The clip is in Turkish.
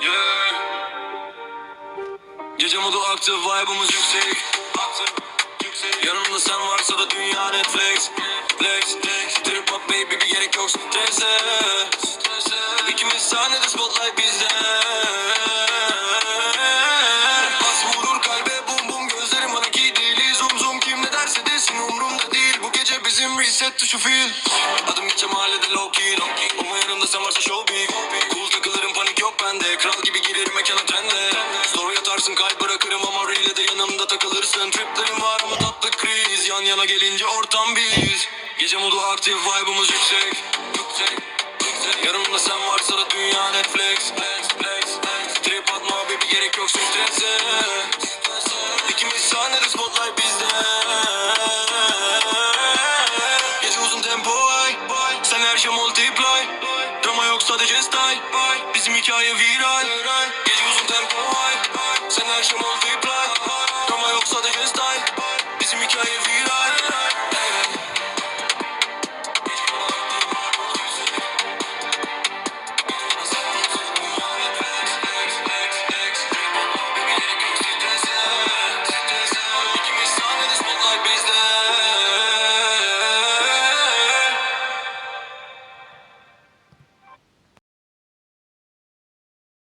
Yeah. Gece modu aktif, vibe'ımız yüksek. Yanımda sen varsa da dünya Netflix. Trip hop baby, bir gerek yok strese. İkimiz sahnede, spotlight bizde. Bas vurur kalbe, bum bum, gözlerim bana gidili. Zoom zoom, kim ne derse desin umurumda değil. Bu gece bizim reset tuşu feel. Adım geçe mahallede low key. Ama yanımda sen varsa show big. Cool takılırım, panik yok bende. Kral gibi girerim mekana trende. Story atarsın, kalp bırakırım ama reel'e de yanımda takılırsın. Triplerim var ama tatlı kriz. Yan yana gelince ortam biz. Gece modu aktif, vibe'ımız yüksek. Yanımda sen varsa da dünya Netflix. Trip atma baby, gerek yok strese. İkimiz sahnede, spotlight bizde. Gece uzun tempo ay. Sen her şey multiply. Drama yok, sadece style. Bizim hikaye viral. Gece uzun tempo ay. Sen her şey multiply. Drama yok, sadece style. Bizim hikaye viral.